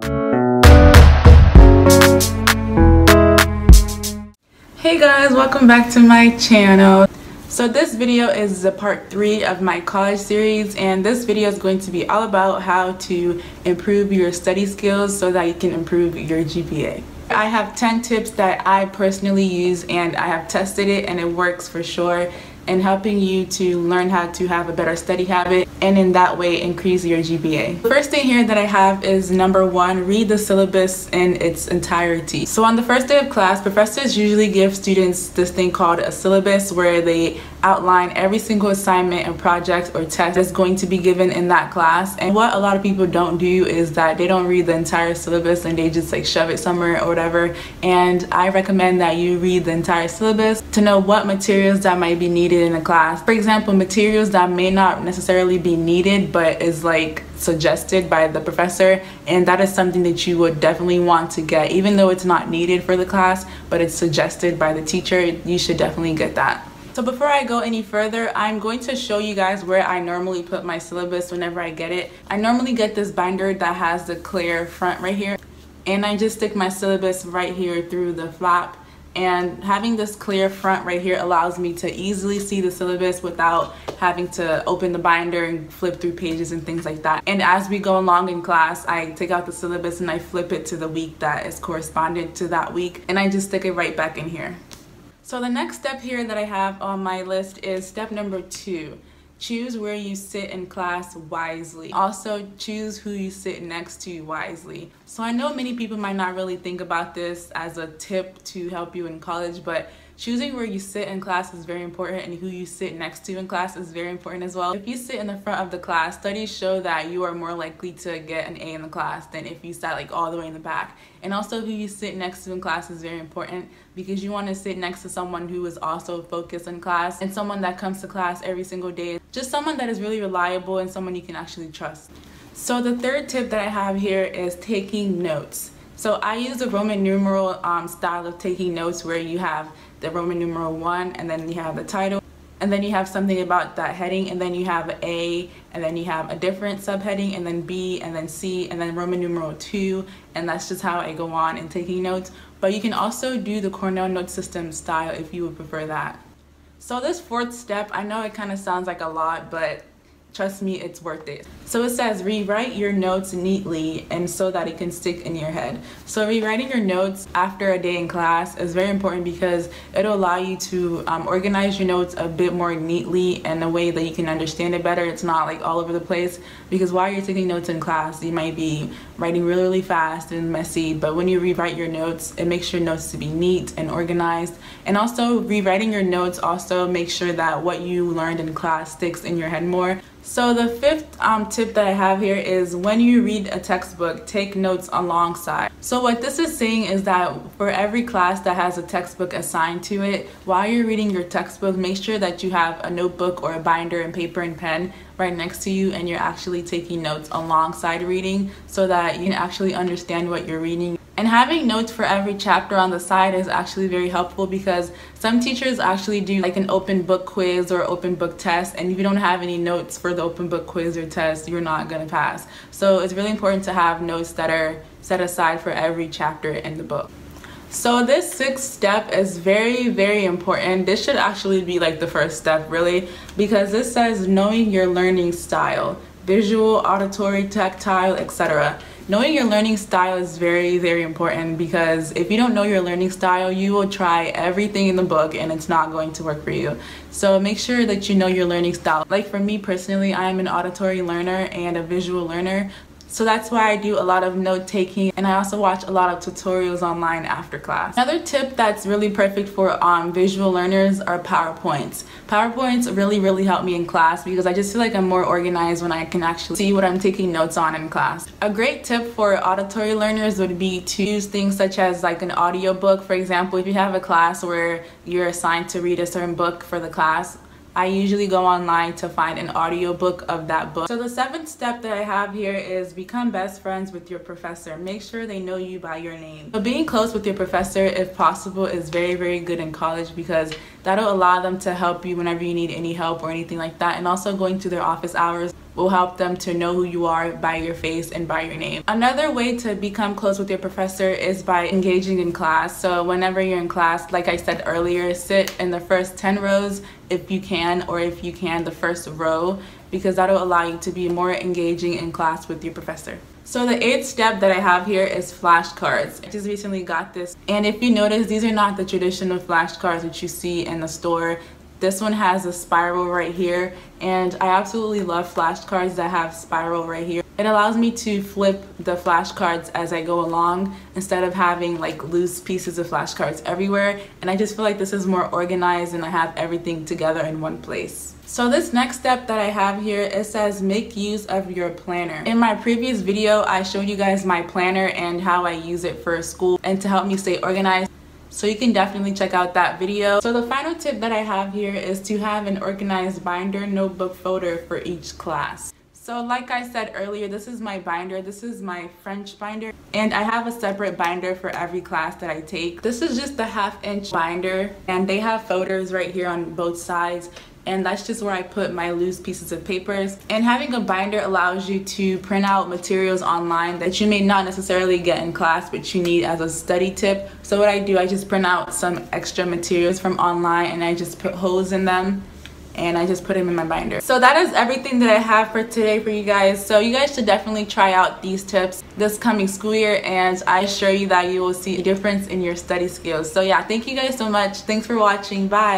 Hey guys, welcome back to my channel. So this video is the part 3 of my college series, and this video is going to be all about how to improve your study skills so that you can improve your GPA. I have 10 tips that I personally use, and I have tested it and it works for sure in helping you to learn how to have a better study habit and in that way increase your GPA. The first thing here that I have is number 1, read the syllabus in its entirety. So on the first day of class, professors usually give students this thing called a syllabus where they outline every single assignment and project or test that's going to be given in that class. And what a lot of people don't do is that they don't read the entire syllabus and they just like shove it somewhere or whatever. And I recommend that you read the entire syllabus to know what materials that might be needed in a class. For example, materials that may not necessarily be needed but is like suggested by the professor, and that is something that you would definitely want to get. Even though it's not needed for the class but it's suggested by the teacher, you should definitely get that. So before I go any further, I'm going to show you guys where I normally put my syllabus whenever I get it. I normally get this binder that has the clear front right here, and I just stick my syllabus right here through the flap. And having this clear front right here allows me to easily see the syllabus without having to open the binder and flip through pages and things like that. And as we go along in class, I take out the syllabus and I flip it to the week that is correspondent to that week, and I just stick it right back in here. So the next step here that I have on my list is step number 2. Choose where you sit in class wisely. Also, choose who you sit next to wisely. So I know many people might not really think about this as a tip to help you in college, but choosing where you sit in class is very important, and who you sit next to in class is very important as well. If you sit in the front of the class, studies show that you are more likely to get an A in the class than if you sat like all the way in the back. And also, who you sit next to in class is very important because you want to sit next to someone who is also focused in class and someone that comes to class every single day. Just someone that is really reliable and someone you can actually trust. So the third tip that I have here is taking notes. So I use the Roman numeral style of taking notes, where you have the Roman numeral 1, and then you have the title, and then you have something about that heading, and then you have A, and then you have a different subheading, and then B, and then C, and then Roman numeral 2, and that's just how I go on in taking notes. But you can also do the Cornell note system style if you would prefer that. So this fourth step, I know it kind of sounds like a lot, but trust me, it's worth it. So it says rewrite your notes neatly and so that it can stick in your head. So rewriting your notes after a day in class is very important because it'll allow you to organize your notes a bit more neatly in a way that you can understand it better. It's not like all over the place, because while you're taking notes in class, you might be writing really, really fast and messy, but when you rewrite your notes, it makes your notes to be neat and organized. And also, rewriting your notes also makes sure that what you learned in class sticks in your head more. So the fifth tip that I have here is when you read a textbook, take notes alongside. So what this is saying is that for every class that has a textbook assigned to it, while you're reading your textbook, make sure that you have a notebook or a binder and paper and pen right next to you, and you're actually taking notes alongside reading so that you can actually understand what you're reading. And having notes for every chapter on the side is actually very helpful because some teachers actually do like an open book quiz or open book test, and if you don't have any notes for the open book quiz or test, you're not going to pass. So it's really important to have notes that are set aside for every chapter in the book. So this sixth step is very, very important. This should actually be like the first step, really, because this says knowing your learning style, visual, auditory, tactile, etc. Knowing your learning style is very, very important because if you don't know your learning style, you will try everything in the book and it's not going to work for you. So make sure that you know your learning style. Like for me personally, I am an auditory learner and a visual learner. So that's why I do a lot of note taking, and I also watch a lot of tutorials online after class. Another tip that's really perfect for visual learners are PowerPoints. PowerPoints really help me in class because I just feel like I'm more organized when I can actually see what I'm taking notes on in class. A great tip for auditory learners would be to use things such as like an audiobook. For example, if you have a class where you're assigned to read a certain book for the class, I usually go online to find an audiobook of that book. So the seventh step that I have here is become best friends with your professor. Make sure they know you by your name. So being close with your professor, if possible, is very good in college because that'll allow them to help you whenever you need any help or anything like that. And also going to their office hours will help them to know who you are by your face and by your name. Another way to become close with your professor is by engaging in class. So whenever you're in class, like I said earlier, sit in the first 10 rows if you can, or if you can, the first row, because that'll allow you to be more engaging in class with your professor. So the 8th step that I have here is flashcards. I just recently got this, and if you notice, these are not the traditional flashcards that you see in the store. This one has a spiral right here, and I absolutely love flashcards that have spiral right here. It allows me to flip the flashcards as I go along instead of having like loose pieces of flashcards everywhere, and I just feel like this is more organized and I have everything together in one place. So this next step that I have here, it says make use of your planner. In my previous video, I showed you guys my planner and how I use it for school and to help me stay organized. So you can definitely check out that video. So the final tip that I have here is to have an organized binder, notebook, folder for each class. So like I said earlier, this is my binder. This is my French binder, and I have a separate binder for every class that I take. This is just a 1/2-inch binder, and they have folders right here on both sides, and that's just where I put my loose pieces of papers. And having a binder allows you to print out materials online that you may not necessarily get in class, but you need as a study tip. So what I do, I just print out some extra materials from online, and I just put holes in them, and I just put them in my binder. So that is everything that I have for today for you guys. So you guys should definitely try out these tips this coming school year, and I assure you that you will see a difference in your study skills. So yeah, thank you guys so much. Thanks for watching. Bye.